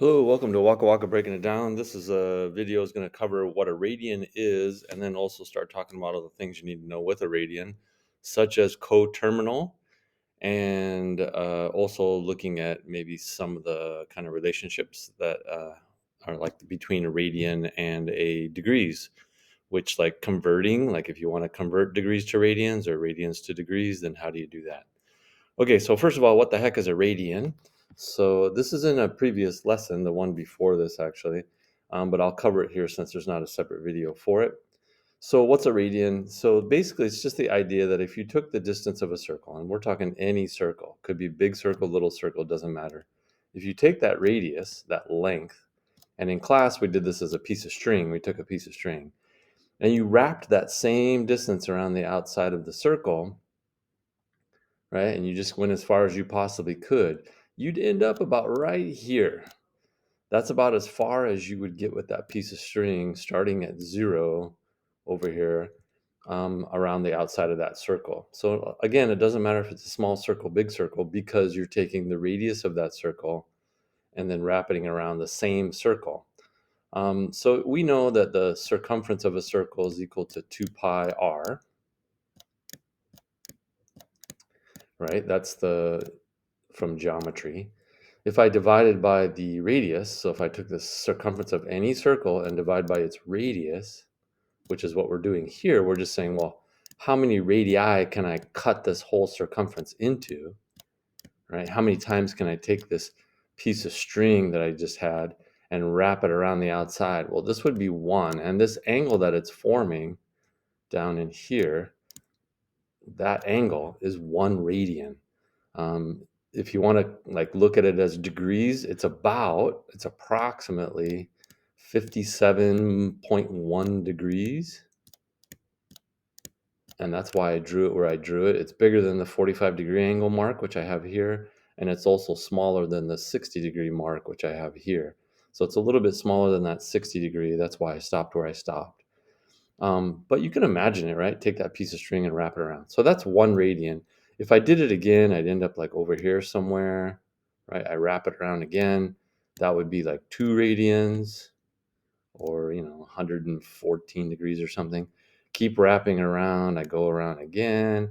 Hello, welcome to Waka Waka Breaking It Down. This is a video is going to cover what a radian is, and then also start talking about all the things you need to know with a radian, such as coterminal, and also looking at maybe some of the kind of relationships that are like between a radian and a degrees, which like converting, like if you want to convert degrees to radians or radians to degrees, then how do you do that? Okay, so first of all, what the heck is a radian? So this is in a previous lesson, the one before this actually, but I'll cover it here since there's not a separate video for it. So what's a radian? So basically, it's just the idea that if you took the distance of a circle, and we're talking any circle, could be big circle, little circle, doesn't matter. If you take that radius, that length, and in class we did this as a piece of string, we took a piece of string, and you wrapped that same distance around the outside of the circle, right? And you just went as far as you possibly could, you'd end up about right here. That's about as far as you would get with that piece of string starting at 0 over here around the outside of that circle. So again, it doesn't matter if it's a small circle, big circle, because you're taking the radius of that circle and then wrapping around the same circle. So we know that the circumference of a circle is equal to 2 pi r, right? That's from geometry. If I divided by the radius, so if I took the circumference of any circle and divide by its radius, which is what we're doing here, we're just saying, well, how many radii can I cut this whole circumference into, right? How many times can I take this piece of string that I just had and wrap it around the outside? Well, this would be 1, and this angle that it's forming down in here, that angle is 1 radian. If you want to like look at it as degrees, it's approximately 57.1 degrees. And that's why I drew it where I drew it. It's bigger than the 45-degree angle mark, which I have here. And it's also smaller than the 60-degree mark, which I have here. So it's a little bit smaller than that 60-degree. That's why I stopped where I stopped. But you can imagine it, right? Take that piece of string and wrap it around. So that's 1 radian. If I did it again, I'd end up like over here somewhere, right? I wrap it around again. That would be like 2 radians or, 114 degrees or something. Keep wrapping around. I go around again.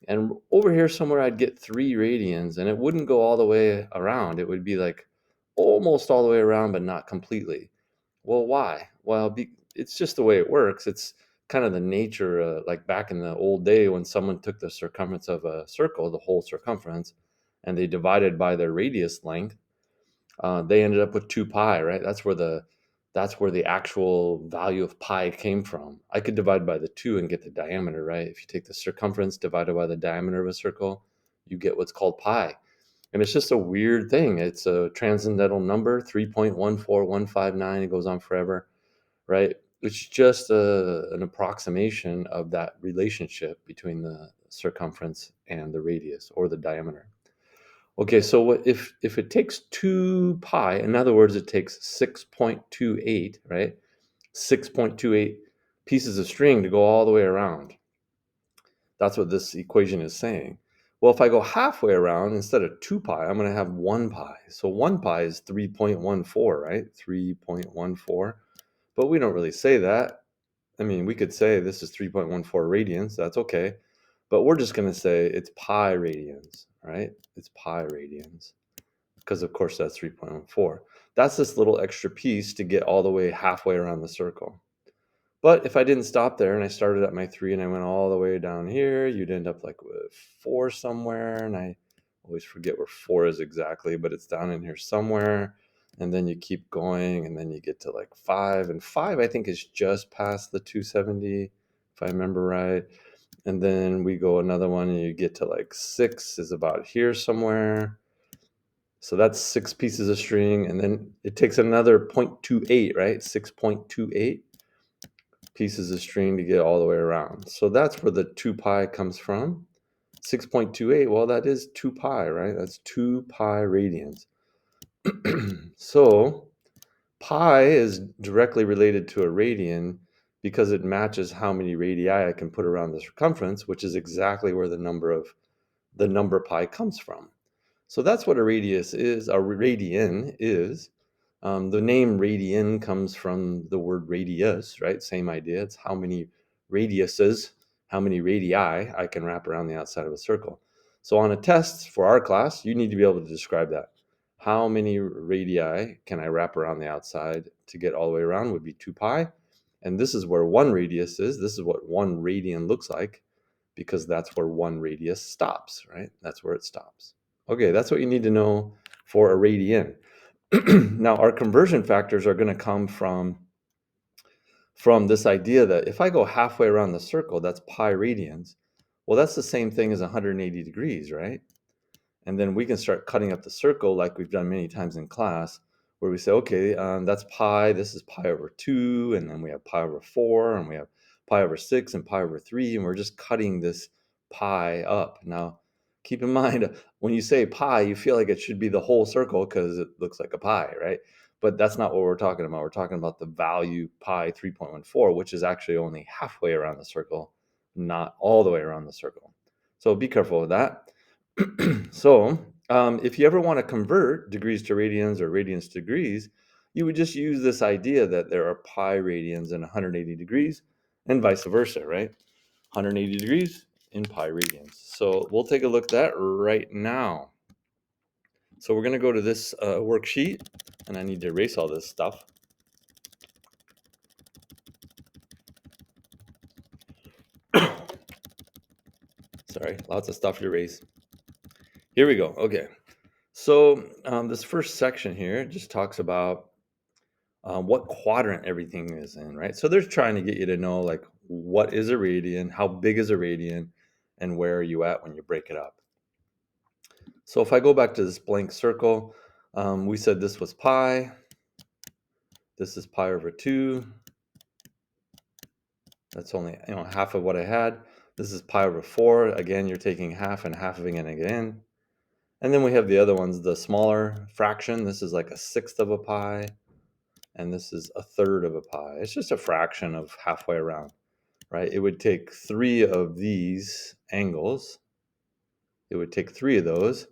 And over here somewhere, I'd get 3 radians, and it wouldn't go all the way around. It would be like almost all the way around, but not completely. Well, why? Well, it's just the way it works. It's kind of the nature, like back in the old day when someone took the circumference of a circle, the whole circumference, and they divided by their radius length. They ended up with 2 pi, right? That's where the actual value of pi came from. I could divide by the 2 and get the diameter, right? If you take the circumference divided by the diameter of a circle, you get what's called pi. And it's just a weird thing. It's a transcendental number, 3.14159. It goes on forever, right? It's just an approximation of that relationship between the circumference and the radius or the diameter. Okay, so what if it takes 2 pi, in other words, it takes 6.28, right? 6.28 pieces of string to go all the way around. That's what this equation is saying. Well, if I go halfway around, instead of 2 pi, I'm going to have 1 pi. So 1 pi is 3.14, right? 3.14. But we don't really say that. I mean, we could say this is 3.14 radians. That's okay. But we're just going to say it's pi radians, right? It's pi radians. Because, of course, that's 3.14. That's this little extra piece to get all the way halfway around the circle. But if I didn't stop there and I started at my 3 and I went all the way down here, you'd end up like with 4 somewhere. And I always forget where 4 is exactly, but it's down in here somewhere. And then you keep going and then you get to like 5. And 5, I think, is just past the 270, if I remember right. And then we go another one and you get to like 6 is about here somewhere. So that's 6 pieces of string. And then it takes another 0.28, right? 6.28 pieces of string to get all the way around. So that's where the 2 pi comes from. 6.28, well, that is 2 pi, right? That's 2 pi radians. So pi is directly related to a radian because it matches how many radii I can put around the circumference, which is exactly where the number pi comes from. So that's what a radius is. A radian is. The name radian comes from the word radius, right? Same idea. It's how many radiuses, how many radii I can wrap around the outside of a circle. So on a test for our class, you need to be able to describe that. How many radii can I wrap around the outside to get all the way around would be 2 pi. And this is where one radius is. This is what one radian looks like, because that's where one radius stops, right? That's where it stops. Okay, that's what you need to know for a radian. Now, our conversion factors are going to come from this idea that if I go halfway around the circle, that's pi radians. Well, that's the same thing as 180 degrees, right? And then we can start cutting up the circle like we've done many times in class, where we say, okay, that's pi, this is pi over 2, and then we have pi over 4, and we have pi over 6 and pi over 3, and we're just cutting this pi up. Now, keep in mind, when you say pi, you feel like it should be the whole circle because it looks like a pi, right? But that's not what we're talking about. We're talking about the value pi 3.14, which is actually only halfway around the circle, not all the way around the circle. So be careful with that. So if you ever want to convert degrees to radians or radians to degrees, you would just use this idea that there are pi radians in 180 degrees and vice versa, right? 180 degrees in pi radians. So we'll take a look at that right now. So we're going to go to this worksheet, and I need to erase all this stuff. Sorry, lots of stuff to erase. Here we go. Okay. So this first section here just talks about what quadrant everything is in, right? So they're trying to get you to know, like, what is a radian, how big is a radian, and where are you at when you break it up. So if I go back to this blank circle, we said this was pi. This is pi over 2. That's only half of what I had. This is pi over 4. Again, you're taking half and halving it again. And then we have the other ones, the smaller fraction. This is like a sixth of a pi. And this is a third of a pi. It's just a fraction of halfway around, right? It would take 3 of these angles. It would take 3 of those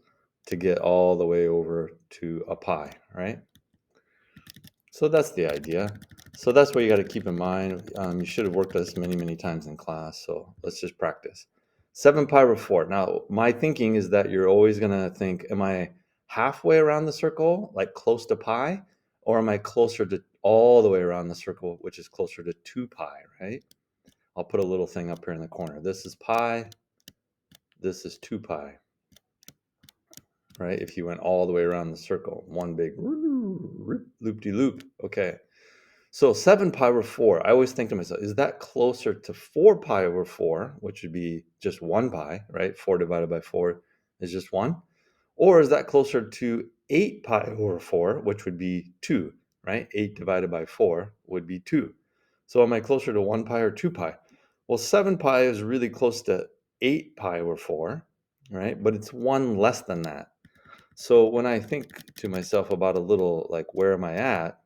to get all the way over to a pi, right? So that's the idea. So that's what you got to keep in mind. You should have worked this many, many times in class. So let's just practice. 7 pi over 4. Now, my thinking is that you're always going to think, am I halfway around the circle, like close to pi? Or am I closer to all the way around the circle, which is closer to 2 pi, right? I'll put a little thing up here in the corner. This is pi. This is 2 pi, right? If you went all the way around the circle, one big loop-de-loop. Okay. So 7 pi over 4, I always think to myself, is that closer to 4 pi over 4, which would be just 1 pi, right? 4 divided by 4 is just 1. Or is that closer to 8 pi over 4, which would be 2, right? 8 divided by 4 would be 2. So am I closer to 1 pi or 2 pi? Well, 7 pi is really close to 8 pi over 4, right? But it's 1 less than that. So when I think to myself about a little, like, where am I at?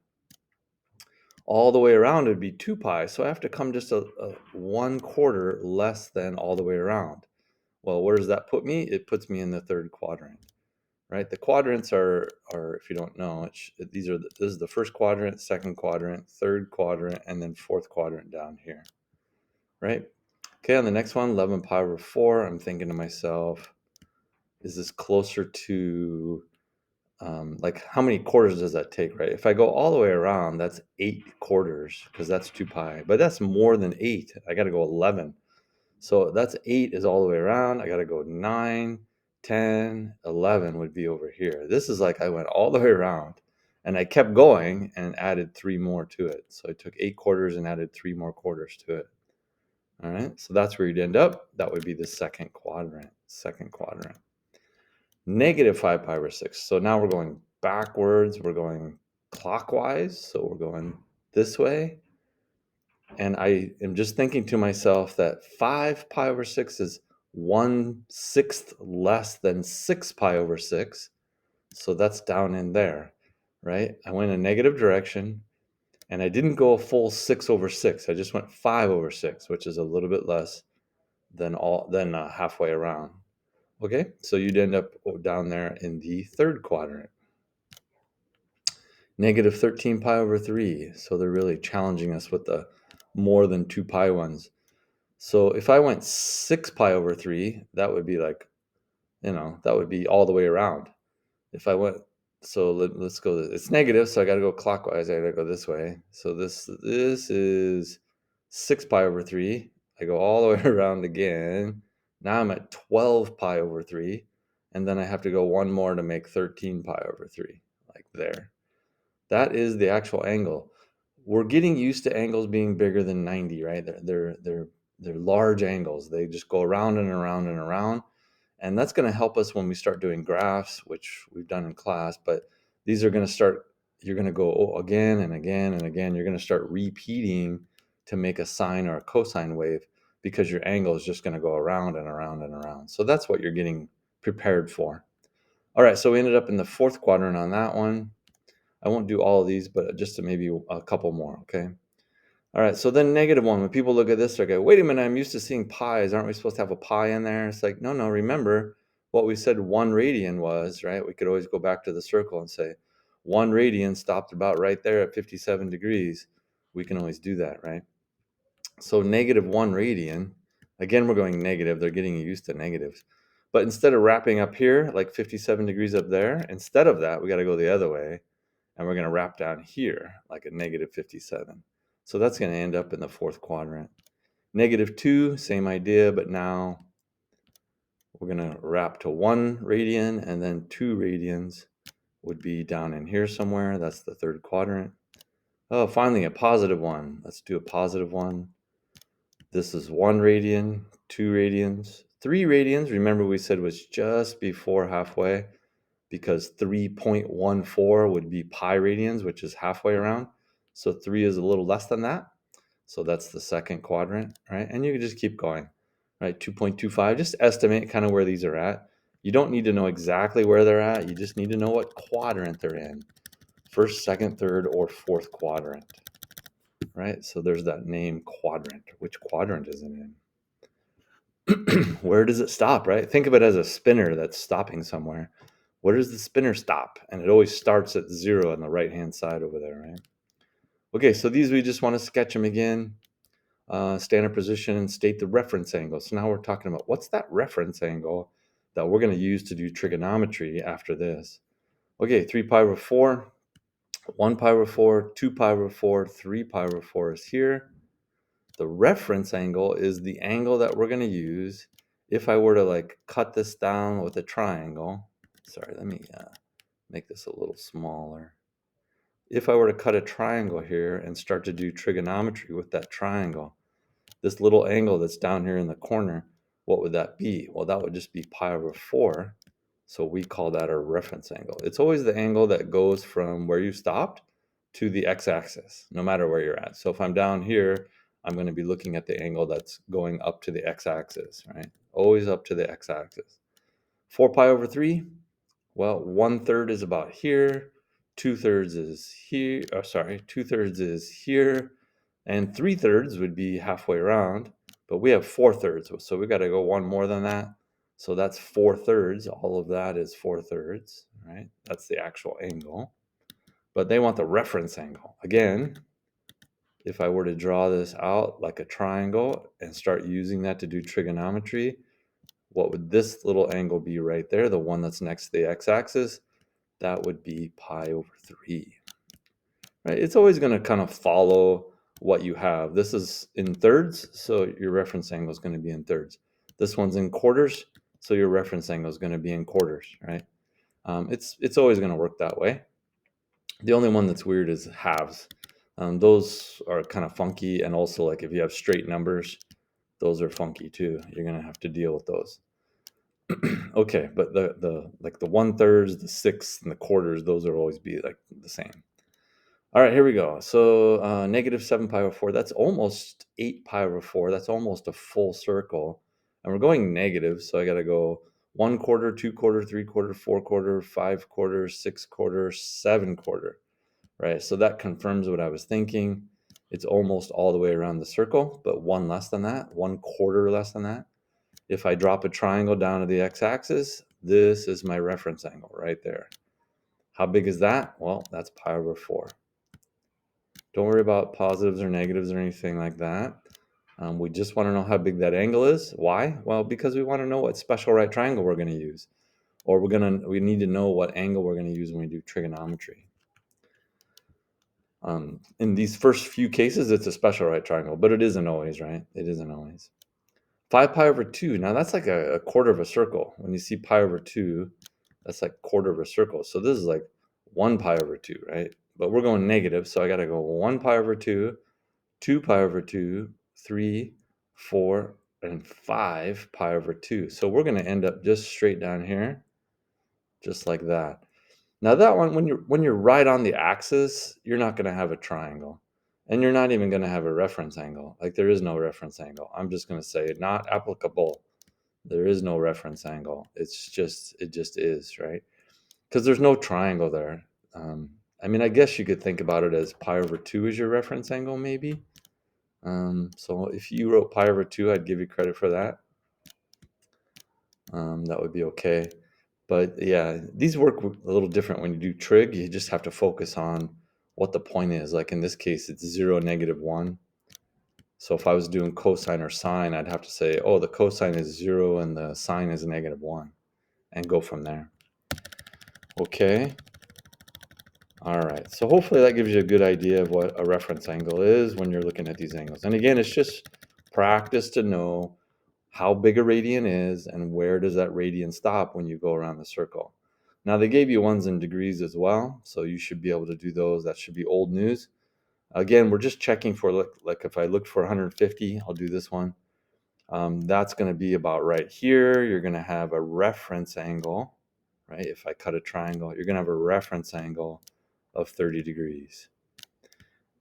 All the way around would be 2 pi, so I have to come just a 1/4 less than all the way around. Well, where does that put me? It puts me in the third quadrant, right? The quadrants are if you don't know, this is the first quadrant, second quadrant, third quadrant, and then fourth quadrant down here, right? Okay, on the next one, 11 pi over 4, I'm thinking to myself, is this closer to like, how many quarters does that take, right? If I go all the way around, that's 8 quarters, because that's 2 pi. But that's more than 8. I got to go 11. So that's 8 is all the way around. I got to go 9, 10, 11 would be over here. This is like I went all the way around, and I kept going and added 3 more to it. So I took 8 quarters and added 3 more quarters to it. All right, so that's where you'd end up. That would be the second quadrant. Negative 5 pi over 6. So now we're going backwards. We're going clockwise. So we're going this way. And I am just thinking to myself that 5 pi over 6 is 1/6 less than 6 pi over 6. So that's down in there, right? I went a negative direction, and I didn't go a full 6 over 6. I just went 5 over 6, which is a little bit less than halfway around. Okay, so you'd end up down there in the third quadrant. Negative 13 pi over 3. So they're really challenging us with the more than 2 pi ones. So if I went 6 pi over 3, that would be like, that would be all the way around. If I went, so let's go, it's negative, so I got to go clockwise. I got to go this way. So this is 6 pi over 3. I go all the way around again. Now I'm at 12 pi over 3. And then I have to go one more to make 13 pi over 3, like there. That is the actual angle. We're getting used to angles being bigger than 90, right? They're large angles. They just go around and around and around. And that's going to help us when we start doing graphs, which we've done in class. But these are going to start, you're going to go again and again and again. You're going to start repeating to make a sine or a cosine wave because your angle is just going to go around and around and around. So that's what you're getting prepared for. All right, so we ended up in the fourth quadrant on that one. I won't do all of these, but just to maybe a couple more, okay? All right, so then -1, when people look at this, they're going, wait a minute, I'm used to seeing pi's. Aren't we supposed to have a pi in there? It's like, no, remember what we said 1 radian was, right? We could always go back to the circle and say 1 radian stopped about right there at 57 degrees. We can always do that, right? So -1 radian, again, we're going negative. They're getting used to negatives. But instead of wrapping up here, like 57 degrees up there, instead of that, we got to go the other way. And we're going to wrap down here like a -57. So that's going to end up in the fourth quadrant. -2, same idea, but now we're going to wrap to 1 radian, and then 2 radians would be down in here somewhere. That's the third quadrant. Oh, finally a positive 1. Let's do a positive 1. This is 1 radian, 2 radians, 3 radians. Remember we said was just before halfway, because 3.14 would be pi radians, which is halfway around. So 3 is a little less than that. So that's the second quadrant, right? And you can just keep going, right? 2.25, just estimate kind of where these are at. You don't need to know exactly where they're at. You just need to know what quadrant they're in. First, second, third, or fourth quadrant, right? So there's that name quadrant. Which quadrant is it in? Where does it stop, right? Think of it as a spinner that's stopping somewhere. Where does the spinner stop? And it always starts at 0 on the right-hand side over there, right? Okay, so these, we just want to sketch them again. Standard position and state the reference angle. So now we're talking about what's that reference angle that we're going to use to do trigonometry after this. Okay, 3 pi over 4, 1 pi over 4, 2 pi over 4, 3 pi over 4 is here. The reference angle is the angle that we're going to use if I were to like cut this down with a triangle. Sorry, let me make this a little smaller. If I were to cut a triangle here and start to do trigonometry with that triangle, this little angle that's down here in the corner, what would that be? Well, that would just be pi over 4. So we call that a reference angle. It's always the angle that goes from where you stopped to the x-axis, no matter where you're at. So if I'm down here, I'm going to be looking at the angle that's going up to the x-axis, right? Always up to the x-axis. 4 pi over 3, well, 1/3 is about here, 2/3 is here, 2/3 is here, and 3/3 would be halfway around, but we have 4/3, so we got to go one more than that. So that's 4/3. All of that is 4/3, right? That's the actual angle. But they want the reference angle. Again, if I were to draw this out like a triangle and start using that to do trigonometry, what would this little angle be right there, the one that's next to the x-axis? That would be pi over 3. Right? It's always going to kind of follow what you have. This is in thirds, so your reference angle is going to be in thirds. This one's in quarters, so your reference angle is going to be in quarters, right? It's always going to work that way. The only one that's weird is halves. Those are kind of funky, and also like if you have straight numbers, those are funky too. You're going to have to deal with those. Okay, but the like the 1/3, the sixths, and the quarters, those will always be like the same. All right, here we go. So -7 pi over 4, that's almost 8 pi over 4. That's almost a full circle. And we're going negative, so I got to go 1/4, 2/4, 3/4, 4/4, 5/4, 6/4, 7/4. Right, so that confirms what I was thinking. It's almost all the way around the circle, but one less than that, 1/4 less than that. If I drop a triangle down to the x-axis, this is my reference angle right there. How big is that? Well, that's pi over 4. Don't worry about positives or negatives or anything like that. We just want to know how big that angle is. Why? Well, because we want to know what special right triangle we're going to use. Or we need to know what angle we're going to use when we do trigonometry. In these first few cases, it's a special right triangle, but it isn't always, right? It isn't always. 5 pi over 2. Now, that's like a quarter of a circle. When you see pi over 2, that's like quarter of a circle. So this is like 1 pi over 2, right? But we're going negative, so I got to go 1 pi over 2, 2 pi over 2, 3, 4, and 5 pi over 2. So we're going to end up just straight down here, just like that. Now that one, when you're right on the axis, you're not going to have a triangle. And you're not even going to have a reference angle. Like there is no reference angle. I'm just going to say not applicable. There is no reference angle. It just is, right? Because there's no triangle there. I mean, I guess you could think about it as pi over 2 is your reference angle, maybe. So if you wrote pi over 2, I'd give you credit for that. That would be okay. But yeah, these work a little different when you do trig. You just have to focus on what the point is. Like in this case, it's 0, -1. So if I was doing cosine or sine, I'd have to say, oh, the cosine is 0 and the sine is -1, and go from there. Okay. All right. So hopefully that gives you a good idea of what a reference angle is when you're looking at these angles. And again, it's just practice to know how big a radian is and where does that radian stop when you go around the circle. Now they gave you ones in degrees as well, so you should be able to do those. That should be old news. Again, we're just checking for, like if I looked for 150, I'll do this one. That's going to be about right here. You're going to have a reference angle, right? If I cut a triangle, you're going to have a reference angle of 30 degrees.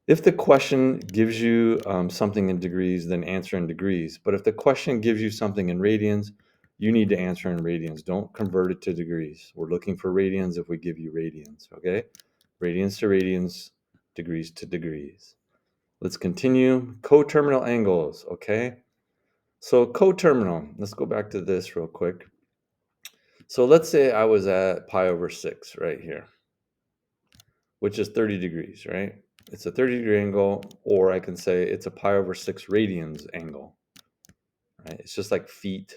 If the question gives you something in degrees, then answer in degrees. But if the question gives you something in radians, you need to answer in radians. Don't convert it to degrees. We're looking for radians if we give you radians, okay? Radians to radians, degrees to degrees. Let's continue. Coterminal angles, okay? So coterminal, let's go back to this real quick. So let's say I was at pi over 6 right here, which is 30 degrees, right? It's a 30-degree angle, or I can say it's a pi over 6 radians angle, right? It's just like feet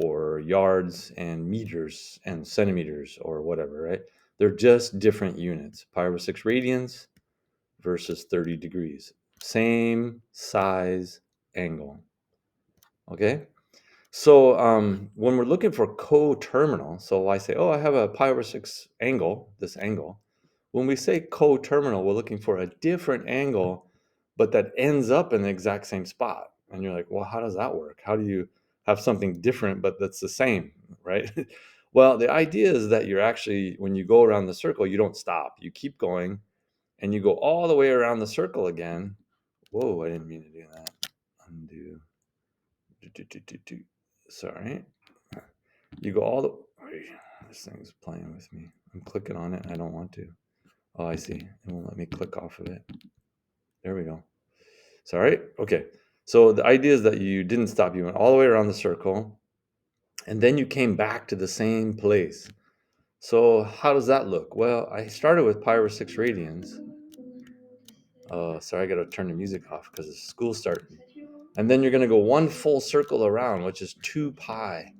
or yards and meters and centimeters or whatever, right? They're just different units. Pi over 6 radians versus 30 degrees. Same size angle, okay? So when we're looking for coterminal, so I say, oh, I have a pi over 6 angle, this angle. When we say coterminal, we're looking for a different angle, but that ends up in the exact same spot. And you're like, well, how does that work? How do you have something different, but that's the same, right? Well, the idea is that you're actually, when you go around the circle, you don't stop. You keep going, and you go all the way around the circle again. Whoa, I didn't mean to do that. Undo. Sorry. You go all the way. This thing's playing with me. I'm clicking on it. I don't want to. Oh, I see. It won't let me click off of it. There we go. Sorry. Okay. So the idea is that you didn't stop. You went all the way around the circle, and then you came back to the same place. So how does that look? Well, I started with pi over 6 radians. Oh, sorry, I got to turn the music off because the school's starting. And then you're going to go one full circle around, which is 2 pi.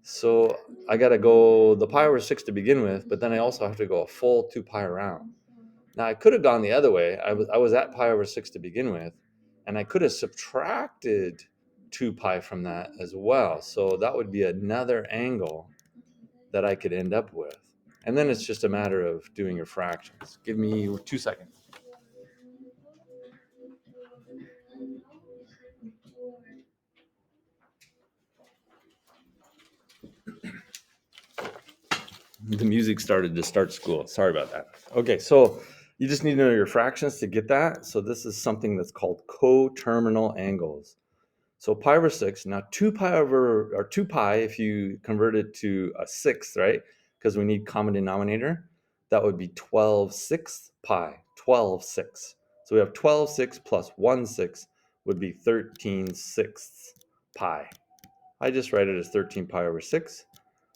So I got to go the pi over 6 to begin with, but then I also have to go a full 2 pi around. Now, I could have gone the other way. I was at pi over 6 to begin with, and I could have subtracted 2 pi from that as well. So that would be another angle that I could end up with. And then it's just a matter of doing your fractions. Give me 2 seconds. The music started to start school. Sorry about that. Okay, so you just need to know your fractions to get that. So this is something that's called coterminal angles. So pi over 6, now 2 pi over, or 2 pi if you convert it to a sixth, right? Because we need common denominator. That would be 12/6 pi, 12/6. So we have 12/6 plus 1/6 would be 13/6 pi. I just write it as 13 pi over 6.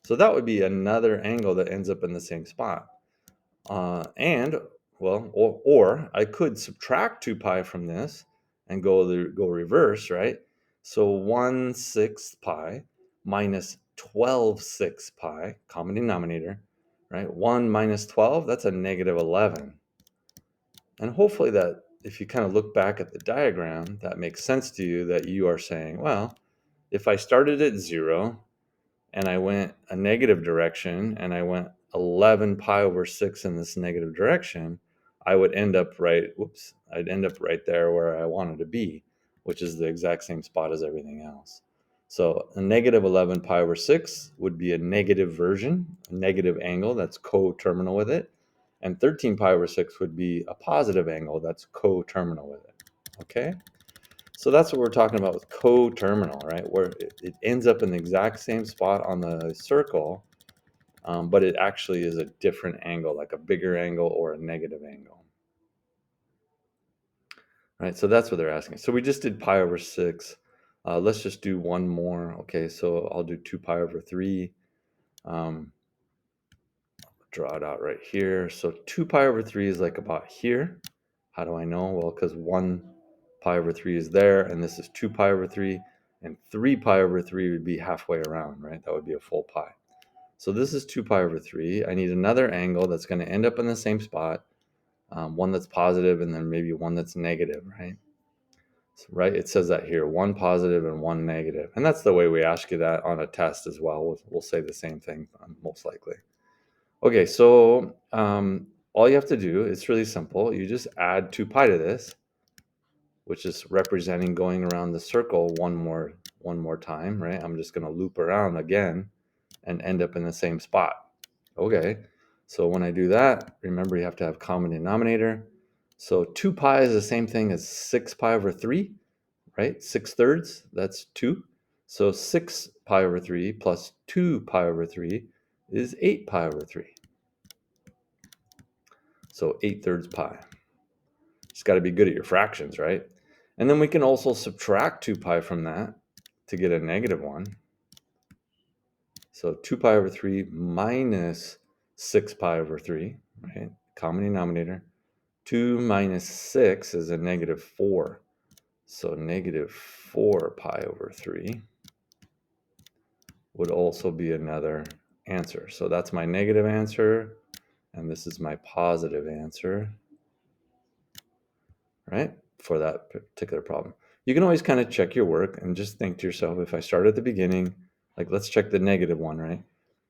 So that would be another angle that ends up in the same spot. And, well, or I could subtract 2 pi from this and go reverse, right? So 1/6 pi minus 12/6 pi, common denominator, right? 1 minus 12, that's a negative 11. And hopefully that, if you kind of look back at the diagram, that makes sense to you, that you are saying, well, if I started at 0 and I went a negative direction and I went 11 pi over 6 in this negative direction, I would end up I'd end up right there where I wanted to be, which is the exact same spot as everything else. So a negative 11 pi over 6 would be a negative version, a negative angle that's coterminal with it. And 13 pi over 6 would be a positive angle that's coterminal with it. Okay? So that's what we're talking about with coterminal, right? Where it ends up in the exact same spot on the circle, but it actually is a different angle, like a bigger angle or a negative angle. Right, so that's what they're asking. So we just did pi over 6. Let's just do one more. Okay, so I'll do 2 pi over 3. Draw it out right here. So 2 pi over 3 is like about here. How do I know? Well, because 1 pi over 3 is there, and this is 2 pi over 3, and 3 pi over 3 would be halfway around, right? That would be a full pi. So this is 2 pi over 3. I need another angle that's going to end up in the same spot, one that's positive and then maybe one that's negative, right? So, right, it says that here, one positive and one negative. And that's the way we ask you that on a test as well. We'll say the same thing, most likely. Okay, so all you have to do, it's really simple. You just add 2 pi to this, which is representing going around the circle one more time, right? I'm just going to loop around again and end up in the same spot. Okay, so when I do that, remember you have to have common denominator. So 2 pi is the same thing as 6 pi over 3, right? 6/3, that's 2. So 6 pi over 3 plus 2 pi over 3 is 8 pi over 3. So 8/3 pi. Just got to be good at your fractions, right? And then we can also subtract 2 pi from that to get a negative 1. So 2 pi over 3 minus 6 pi over 3, right? Common denominator. 2 minus 6 is a negative 4. So negative 4 pi over 3 would also be another answer. So that's my negative answer, and this is my positive answer, right, for that particular problem. You can always kind of check your work and just think to yourself, if I start at the beginning, like let's check the negative one, right?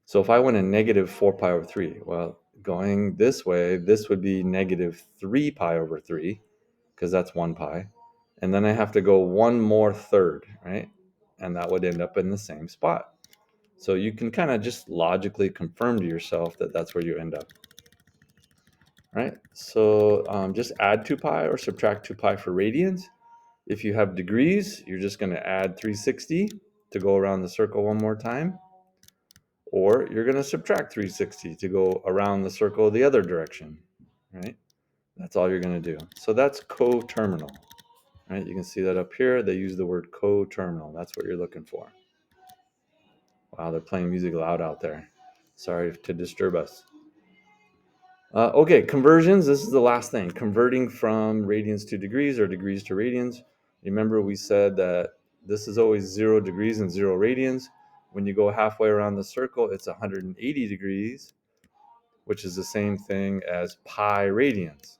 So if I went a negative 4 pi over 3, well, going this way, this would be negative 3 pi over 3, because that's 1 pi. And then I have to go one more third, right? And that would end up in the same spot. So you can kind of just logically confirm to yourself that that's where you end up. Right? So just add 2 pi or subtract 2 pi for radians. If you have degrees, you're just going to add 360 to go around the circle one more time. Or you're going to subtract 360 to go around the circle the other direction. Right? That's all you're going to do. So that's coterminal. Right? You can see that up here. They use the word coterminal. That's what you're looking for. Wow, they're playing music loud out there. Sorry to disturb us. Okay, conversions. This is the last thing. Converting from radians to degrees or degrees to radians. Remember we said that this is always 0 degrees and 0 radians. When you go halfway around the circle, it's 180 degrees, which is the same thing as pi radians.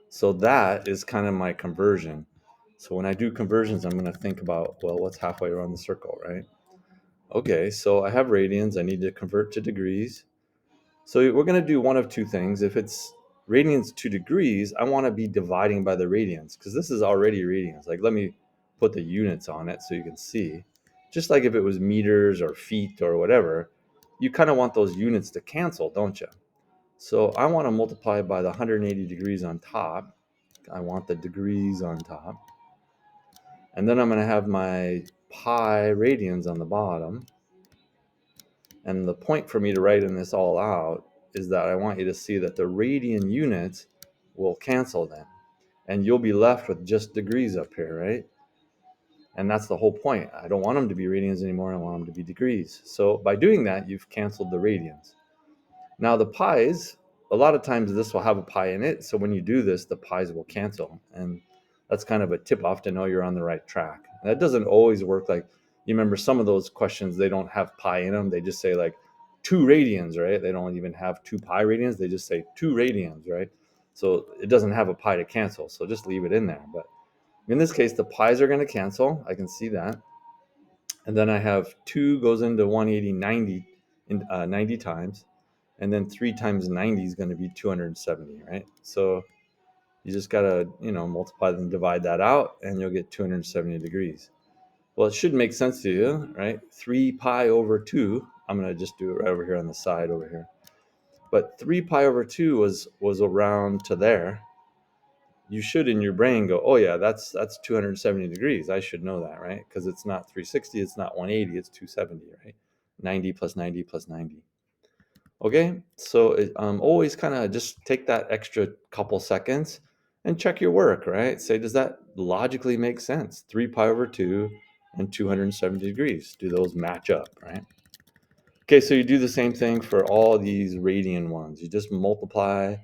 So that is kind of my conversion. So when I do conversions, I'm going to think about, well, what's halfway around the circle, right? Okay, so I have radians. I need to convert to degrees. So we're going to do one of two things. If it's radians to degrees, I want to be dividing by the radians, because this is already radians. Like, let me put the units on it so you can see. Just like if it was meters or feet or whatever, you kind of want those units to cancel, don't you? So I want to multiply by the 180 degrees on top. I want the degrees on top. And then I'm going to have my pi radians on the bottom. And the point for me to writing this all out is that I want you to see that the radian units will cancel them. And you'll be left with just degrees up here, right? And that's the whole point. I don't want them to be radians anymore. I want them to be degrees. So by doing that, you've canceled the radians. Now the pi's, a lot of times this will have a pi in it. So when you do this, the pi's will cancel. And that's kind of a tip off to know you're on the right track. And that doesn't always work. Like, you remember some of those questions, they don't have pi in them. They just say like 2 radians, right? They don't even have 2 pi radians. They just say 2 radians, right? So it doesn't have a pi to cancel. So just leave it in there. But in this case, the pi's are going to cancel. I can see that. And then I have 2 goes into 180 90 90 times, and then 3 times 90 is going to be 270, right? So you just got to, multiply and divide that out, and you'll get 270 degrees. Well, it should make sense to you, right? 3 pi over 2. I'm going to just do it right over here on the side over here. But 3 pi over 2 was around to there. You should in your brain go, oh yeah, that's 270 degrees. I should know that, right? Because it's not 360, it's not 180, it's 270, right? 90 plus 90 plus 90. Okay, so always kind of just take that extra couple seconds and check your work, right? Say, does that logically make sense? 3 pi over 2 and 270 degrees. Do those match up, right? Okay, so you do the same thing for all these radian ones. You just multiply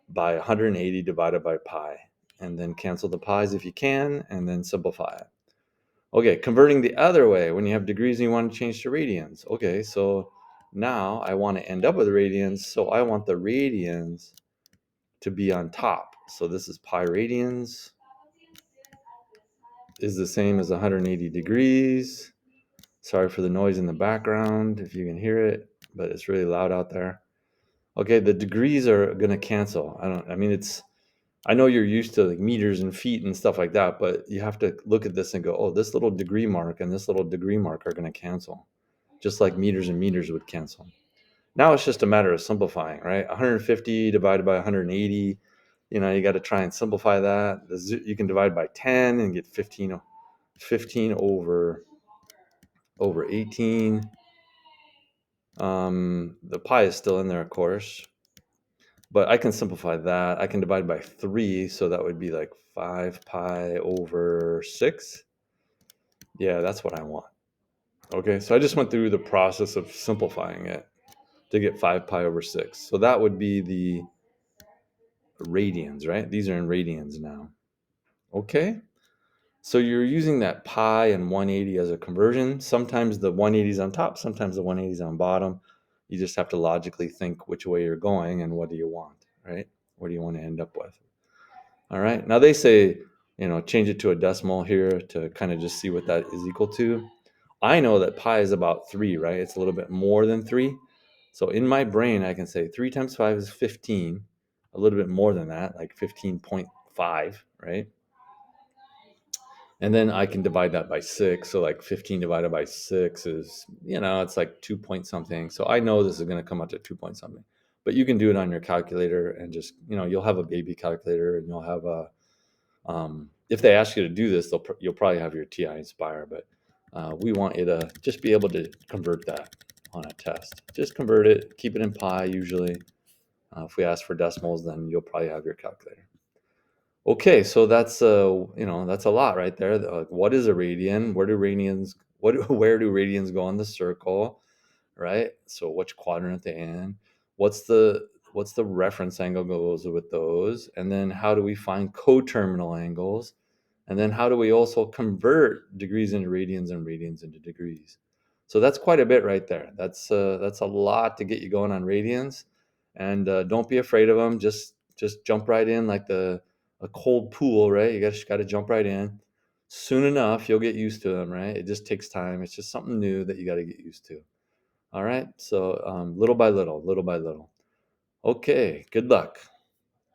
by 180 divided by pi, and then cancel the pi's if you can, and then simplify it. Okay, converting the other way, when you have degrees and you want to change to radians. Okay, so now I want to end up with radians, so I want the radians to be on top. So this is pi radians is the same as 180 degrees. Sorry for the noise in the background if you can hear it, but it's really loud out there. Okay, the degrees are going to cancel. I know you're used to like meters and feet and stuff like that, but you have to look at this and go, oh, this little degree mark and this little degree mark are going to cancel, just like meters and meters would cancel. Now it's just a matter of simplifying, right? 150 divided by 180, you got to try and simplify that. You can divide by 10 and get 15 over 18. The pi is still in there, of course, but I can simplify that. I can divide by 3, so that would be like 5 pi over 6. Yeah, that's what I want. Okay, so I just went through the process of simplifying it to get 5 pi over 6. So that would be the radians, right? These are in radians now. Okay, so you're using that pi and 180 as a conversion. Sometimes the 180 is on top, sometimes the 180 is on bottom. You just have to logically think which way you're going and what do you want, right? What do you want to end up with? All right. Now they say, change it to a decimal here to kind of just see what that is equal to. I know that pi is about 3, right? It's a little bit more than 3. So in my brain, I can say 3 times 5 is 15, a little bit more than that, like 15.5, right? And then I can divide that by 6. So like 15 divided by 6 is, it's like 2 point something. So I know this is going to come out to 2 point something. But you can do it on your calculator and just, you'll have a baby calculator and you'll have a, if they ask you to do this, you'll probably have your TI Inspire, but we want you to just be able to convert that on a test. Just convert it, keep it in pi usually. If we ask for decimals, then you'll probably have your calculator. Okay, so that's that's a lot right there. Like, what is a radian? Where do radians go on the circle? Right? So which quadrant are they in? What's the reference angle goes with those? And then how do we find coterminal angles? And then how do we also convert degrees into radians and radians into degrees? So that's quite a bit right there. That's a lot to get you going on radians. And don't be afraid of them. Just jump right in like a cold pool, right? You just got to jump right in. Soon enough, you'll get used to them, right? It just takes time. It's just something new that you got to get used to. All right. So little by little, little by little. Okay. Good luck.